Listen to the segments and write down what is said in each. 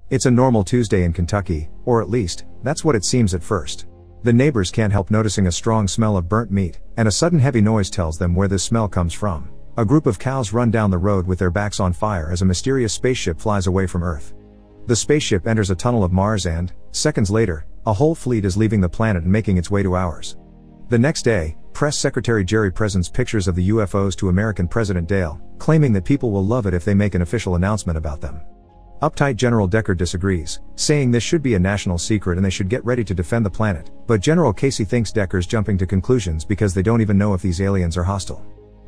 It's a normal Tuesday in Kentucky, or at least, that's what it seems at first. The neighbors can't help noticing a strong smell of burnt meat, and a sudden heavy noise tells them where this smell comes from. A group of cows run down the road with their backs on fire as a mysterious spaceship flies away from Earth. The spaceship enters a tunnel of Mars and, seconds later, a whole fleet is leaving the planet and making its way to ours. The next day, Press Secretary Jerry presents pictures of the UFOs to American President Dale, claiming that people will love it if they make an official announcement about them. Uptight General Decker disagrees, saying this should be a national secret and they should get ready to defend the planet, but General Casey thinks Decker's jumping to conclusions because they don't even know if these aliens are hostile.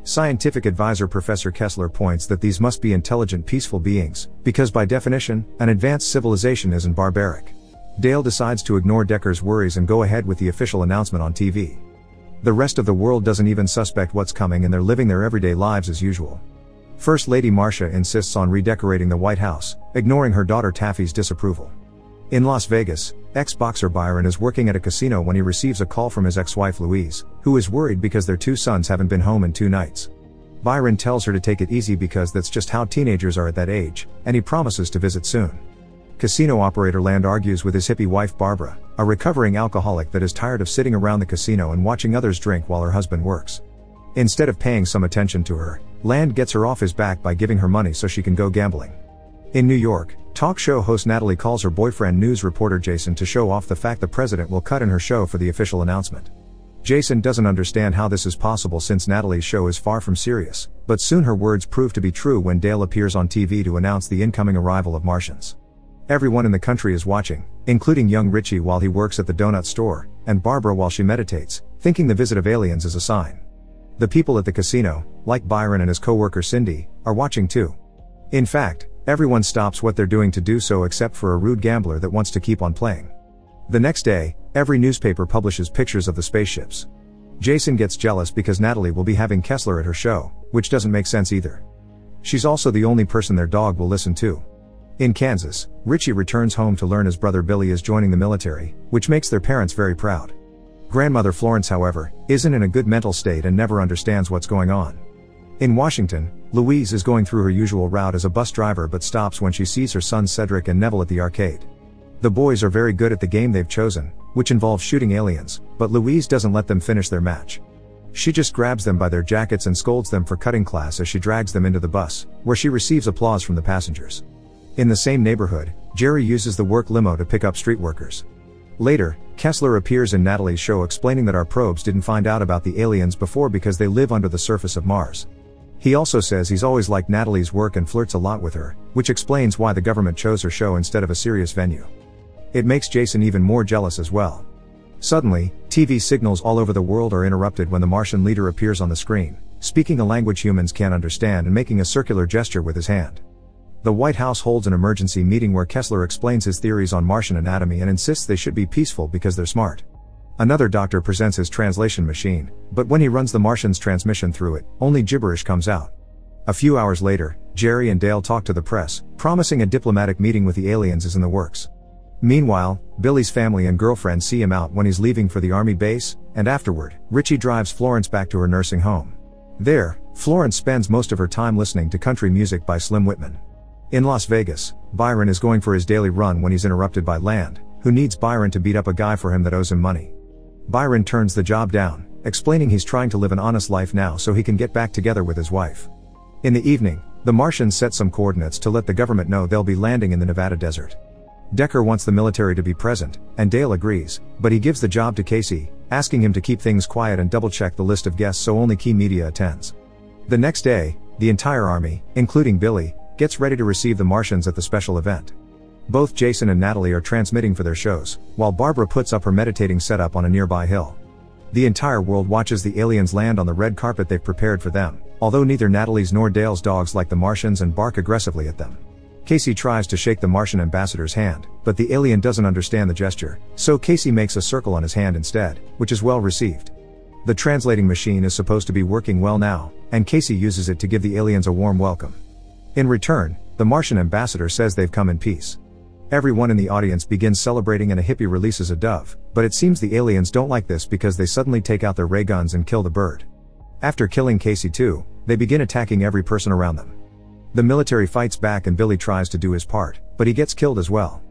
Scientific advisor Professor Kessler points that these must be intelligent, peaceful beings, because by definition, an advanced civilization isn't barbaric. Dale decides to ignore Decker's worries and go ahead with the official announcement on TV. The rest of the world doesn't even suspect what's coming and they're living their everyday lives as usual. First Lady Marcia insists on redecorating the White House, ignoring her daughter Taffy's disapproval. In Las Vegas, ex-boxer Byron is working at a casino when he receives a call from his ex-wife Louise, who is worried because their two sons haven't been home in 2 nights. Byron tells her to take it easy because that's just how teenagers are at that age, and he promises to visit soon. Casino operator Land argues with his hippie wife Barbara, a recovering alcoholic that is tired of sitting around the casino and watching others drink while her husband works. Instead of paying some attention to her, Land gets her off his back by giving her money so she can go gambling. In New York, talk show host Natalie calls her boyfriend news reporter Jason to show off the fact the president will cut in her show for the official announcement. Jason doesn't understand how this is possible since Natalie's show is far from serious, but soon her words prove to be true when Dale appears on TV to announce the incoming arrival of Martians. Everyone in the country is watching, including young Richie while he works at the donut store, and Barbara while she meditates, thinking the visit of aliens is a sign. The people at the casino, like Byron and his co-worker Cindy, are watching too. In fact, everyone stops what they're doing to do so except for a rude gambler that wants to keep on playing. The next day, every newspaper publishes pictures of the spaceships. Jason gets jealous because Natalie will be having Kessler at her show, which doesn't make sense either. She's also the only person their dog will listen to. In Kansas, Richie returns home to learn his brother Billy is joining the military, which makes their parents very proud. Grandmother Florence, however, isn't in a good mental state and never understands what's going on. In Washington, Louise is going through her usual route as a bus driver but stops when she sees her sons Cedric and Neville at the arcade. The boys are very good at the game they've chosen, which involves shooting aliens, but Louise doesn't let them finish their match. She just grabs them by their jackets and scolds them for cutting class as she drags them into the bus, where she receives applause from the passengers. In the same neighborhood, Jerry uses the work limo to pick up street workers. Later, Kessler appears in Natalie's show explaining that our probes didn't find out about the aliens before because they live under the surface of Mars. He also says he's always liked Natalie's work and flirts a lot with her, which explains why the government chose her show instead of a serious venue. It makes Jason even more jealous as well. Suddenly, TV signals all over the world are interrupted when the Martian leader appears on the screen, speaking a language humans can't understand and making a circular gesture with his hand. The White House holds an emergency meeting where Kessler explains his theories on Martian anatomy and insists they should be peaceful because they're smart. Another doctor presents his translation machine, but when he runs the Martian's transmission through it, only gibberish comes out. A few hours later, Jerry and Dale talk to the press, promising a diplomatic meeting with the aliens is in the works. Meanwhile, Billy's family and girlfriend see him out when he's leaving for the army base, and afterward, Richie drives Florence back to her nursing home. There, Florence spends most of her time listening to country music by Slim Whitman. In Las Vegas, Byron is going for his daily run when he's interrupted by Land, who needs Byron to beat up a guy for him that owes him money. Byron turns the job down, explaining he's trying to live an honest life now so he can get back together with his wife. In the evening, the Martians set some coordinates to let the government know they'll be landing in the Nevada desert. Decker wants the military to be present, and Dale agrees, but he gives the job to Casey, asking him to keep things quiet and double-check the list of guests so only key media attends. The next day, the entire army, including Billy, gets ready to receive the Martians at the special event. Both Jason and Natalie are transmitting for their shows, while Barbara puts up her meditating setup on a nearby hill. The entire world watches the aliens land on the red carpet they've prepared for them, although neither Natalie's nor Dale's dogs like the Martians and bark aggressively at them. Casey tries to shake the Martian ambassador's hand, but the alien doesn't understand the gesture, so Casey makes a circle on his hand instead, which is well received. The translating machine is supposed to be working well now, and Casey uses it to give the aliens a warm welcome. In return, the Martian ambassador says they've come in peace. Everyone in the audience begins celebrating and a hippie releases a dove, but it seems the aliens don't like this because they suddenly take out their ray guns and kill the bird. After killing Casey too, they begin attacking every person around them. The military fights back and Billy tries to do his part, but he gets killed as well.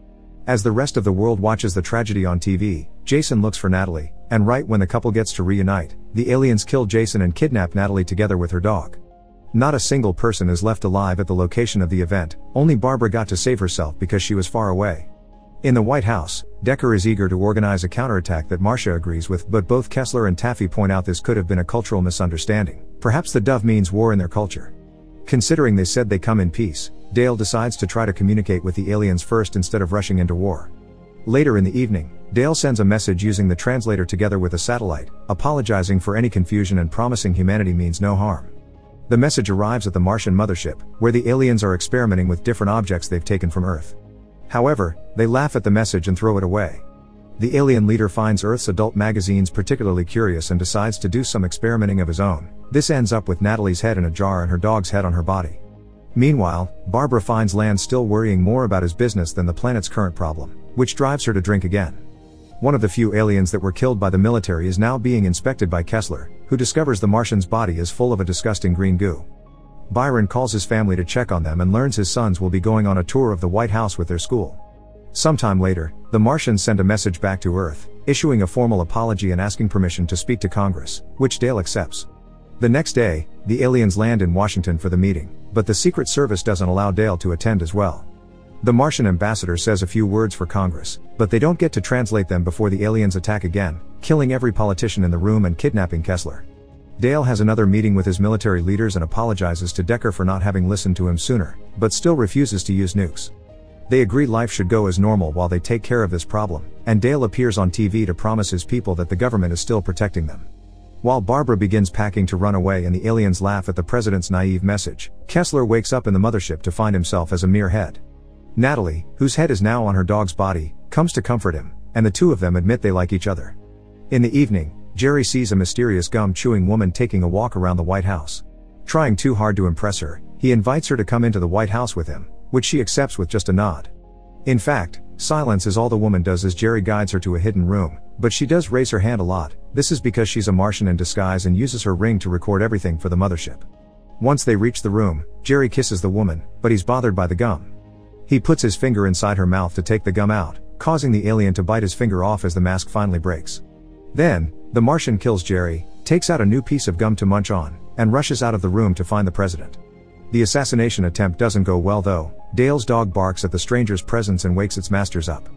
As the rest of the world watches the tragedy on TV, Jason looks for Natalie, and right when the couple gets to reunite, the aliens kill Jason and kidnap Natalie together with her dog. Not a single person is left alive at the location of the event, only Barbara got to save herself because she was far away. In the White House, Decker is eager to organize a counterattack that Marcia agrees with, but both Kessler and Taffy point out this could have been a cultural misunderstanding. Perhaps the dove means war in their culture. Considering they said they come in peace, Dale decides to try to communicate with the aliens first instead of rushing into war. Later in the evening, Dale sends a message using the translator together with a satellite, apologizing for any confusion and promising humanity means no harm. The message arrives at the Martian mothership, where the aliens are experimenting with different objects they've taken from Earth. However, they laugh at the message and throw it away. The alien leader finds Earth's adult magazines particularly curious and decides to do some experimenting of his own. This ends up with Natalie's head in a jar and her dog's head on her body. Meanwhile, Barbara finds Land still worrying more about his business than the planet's current problem, which drives her to drink again. One of the few aliens that were killed by the military is now being inspected by Kessler, who discovers the Martian's body is full of a disgusting green goo. Byron calls his family to check on them and learns his sons will be going on a tour of the White House with their school. Sometime later, the Martians send a message back to Earth, issuing a formal apology and asking permission to speak to Congress, which Dale accepts. The next day, the aliens land in Washington for the meeting, but the Secret Service doesn't allow Dale to attend as well. The Martian ambassador says a few words for Congress, but they don't get to translate them before the aliens attack again, killing every politician in the room and kidnapping Kessler. Dale has another meeting with his military leaders and apologizes to Decker for not having listened to him sooner, but still refuses to use nukes. They agree life should go as normal while they take care of this problem, and Dale appears on TV to promise his people that the government is still protecting them. While Barbara begins packing to run away and the aliens laugh at the president's naive message, Kessler wakes up in the mothership to find himself as a mere head. Natalie, whose head is now on her dog's body, comes to comfort him, and the two of them admit they like each other. In the evening, Jerry sees a mysterious gum-chewing woman taking a walk around the White House. Trying too hard to impress her, he invites her to come into the White House with him, which she accepts with just a nod. In fact, silence is all the woman does as Jerry guides her to a hidden room, but she does raise her hand a lot. This is because she's a Martian in disguise and uses her ring to record everything for the mothership. Once they reach the room, Jerry kisses the woman, but he's bothered by the gum. He puts his finger inside her mouth to take the gum out, causing the alien to bite his finger off as the mask finally breaks. Then, the Martian kills Jerry, takes out a new piece of gum to munch on, and rushes out of the room to find the president. The assassination attempt doesn't go well though. Dale's dog barks at the stranger's presence and wakes its masters up.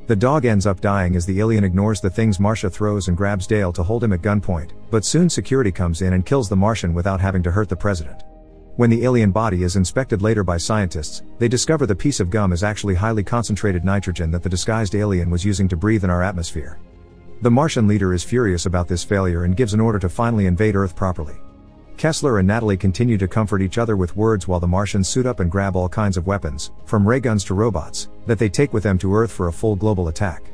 The dog ends up dying as the alien ignores the things Marcia throws and grabs Dale to hold him at gunpoint, but soon security comes in and kills the Martian without having to hurt the president. When the alien body is inspected later by scientists, they discover the piece of gum is actually highly concentrated nitrogen that the disguised alien was using to breathe in our atmosphere. The Martian leader is furious about this failure and gives an order to finally invade Earth properly. Kessler and Natalie continue to comfort each other with words while the Martians suit up and grab all kinds of weapons, from ray guns to robots, that they take with them to Earth for a full global attack.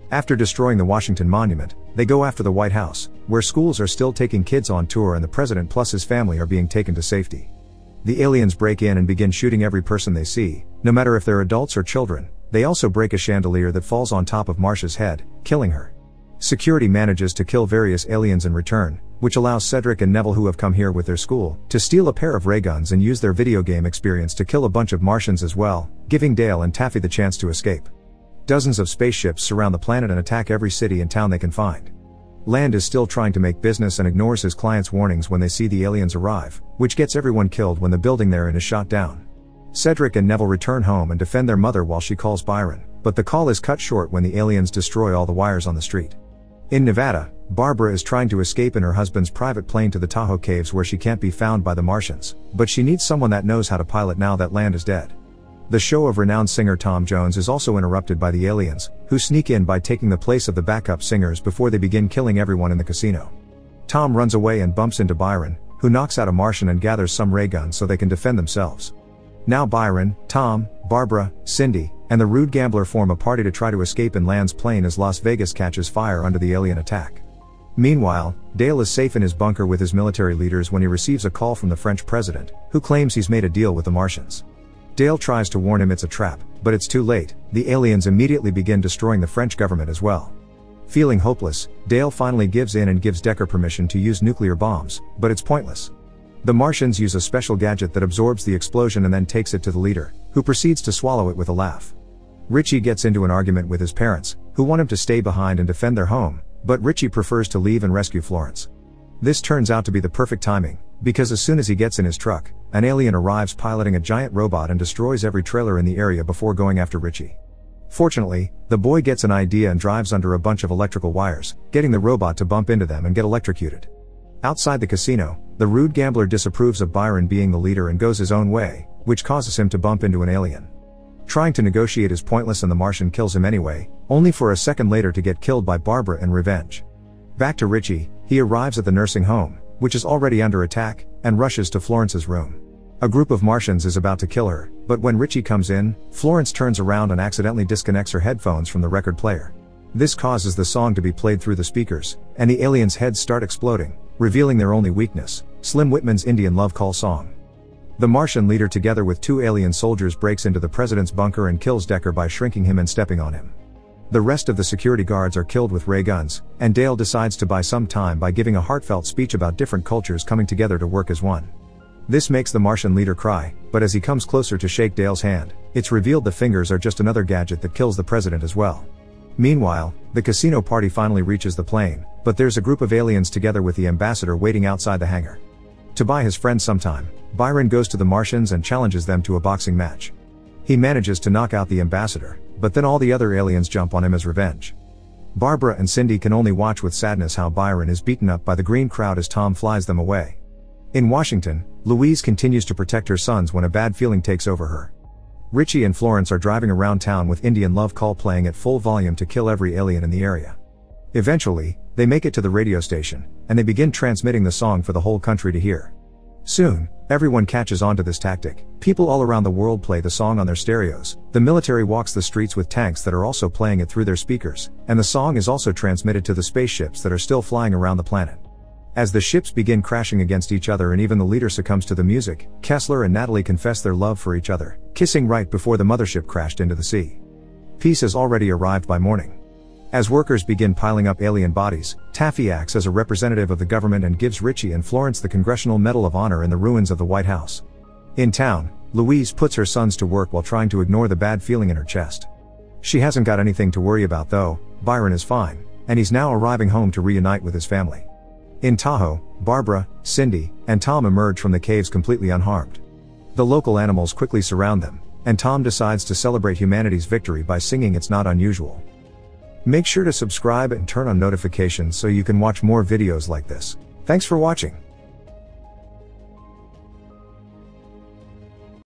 After destroying the Washington Monument, they go after the White House, where schools are still taking kids on tour and the president plus his family are being taken to safety. The aliens break in and begin shooting every person they see, no matter if they're adults or children. They also break a chandelier that falls on top of Marcia's head, killing her. Security manages to kill various aliens in return, which allows Cedric and Neville, who have come here with their school, to steal a pair of ray guns and use their video game experience to kill a bunch of Martians as well, giving Dale and Taffy the chance to escape. Dozens of spaceships surround the planet and attack every city and town they can find. Land is still trying to make business and ignores his clients' warnings when they see the aliens arrive, which gets everyone killed when the building they're in is shot down. Cedric and Neville return home and defend their mother while she calls Byron, but the call is cut short when the aliens destroy all the wires on the street. In Nevada, Barbara is trying to escape in her husband's private plane to the Tahoe Caves where she can't be found by the Martians, but she needs someone that knows how to pilot now that Land is dead. The show of renowned singer Tom Jones is also interrupted by the aliens, who sneak in by taking the place of the backup singers before they begin killing everyone in the casino. Tom runs away and bumps into Byron, who knocks out a Martian and gathers some ray guns so they can defend themselves. Now Byron, Tom, Barbara, Cindy, and the rude gambler form a party to try to escape in Land's plane as Las Vegas catches fire under the alien attack. Meanwhile, Dale is safe in his bunker with his military leaders when he receives a call from the French president, who claims he's made a deal with the Martians. Dale tries to warn him it's a trap, but it's too late. The aliens immediately begin destroying the French government as well. Feeling hopeless, Dale finally gives in and gives Decker permission to use nuclear bombs, but it's pointless. The Martians use a special gadget that absorbs the explosion and then takes it to the leader, who proceeds to swallow it with a laugh. Richie gets into an argument with his parents, who want him to stay behind and defend their home, but Richie prefers to leave and rescue Florence. This turns out to be the perfect timing, because as soon as he gets in his truck, an alien arrives piloting a giant robot and destroys every trailer in the area before going after Richie. Fortunately, the boy gets an idea and drives under a bunch of electrical wires, getting the robot to bump into them and get electrocuted. Outside the casino, the rude gambler disapproves of Byron being the leader and goes his own way, which causes him to bump into an alien. Trying to negotiate is pointless and the Martian kills him anyway, only for a second later to get killed by Barbara in revenge. Back to Richie, he arrives at the nursing home, which is already under attack, and rushes to Florence's room. A group of Martians is about to kill her, but when Richie comes in, Florence turns around and accidentally disconnects her headphones from the record player. This causes the song to be played through the speakers, and the aliens' heads start exploding, revealing their only weakness, Slim Whitman's Indian love call song. The Martian leader together with 2 alien soldiers breaks into the president's bunker and kills Decker by shrinking him and stepping on him. The rest of the security guards are killed with ray guns, and Dale decides to buy some time by giving a heartfelt speech about different cultures coming together to work as one. This makes the Martian leader cry, but as he comes closer to shake Dale's hand, it's revealed the fingers are just another gadget that kills the president as well. Meanwhile, the casino party finally reaches the plane, but there's a group of aliens together with the ambassador waiting outside the hangar. To buy his friends some time, Byron goes to the Martians and challenges them to a boxing match. He manages to knock out the ambassador, but then all the other aliens jump on him as revenge. Barbara and Cindy can only watch with sadness how Byron is beaten up by the green crowd as Tom flies them away. In Washington, Louise continues to protect her sons when a bad feeling takes over her. Richie and Florence are driving around town with Indian Love Call playing at full volume to kill every alien in the area. Eventually, they make it to the radio station, and they begin transmitting the song for the whole country to hear. Soon, everyone catches on to this tactic. People all around the world play the song on their stereos, the military walks the streets with tanks that are also playing it through their speakers, and the song is also transmitted to the spaceships that are still flying around the planet. As the ships begin crashing against each other and even the leader succumbs to the music, Kessler and Natalie confess their love for each other, kissing right before the mothership crashed into the sea. Peace has already arrived by morning. As workers begin piling up alien bodies, Taffy acts as a representative of the government and gives Richie and Florence the Congressional Medal of Honor in the ruins of the White House. In town, Louise puts her sons to work while trying to ignore the bad feeling in her chest. She hasn't got anything to worry about though. Byron is fine, and he's now arriving home to reunite with his family. In Tahoe, Barbara, Cindy, and Tom emerge from the caves completely unharmed. The local animals quickly surround them, and Tom decides to celebrate humanity's victory by singing "It's Not Unusual." Make sure to subscribe and turn on notifications so you can watch more videos like this. Thanks for watching.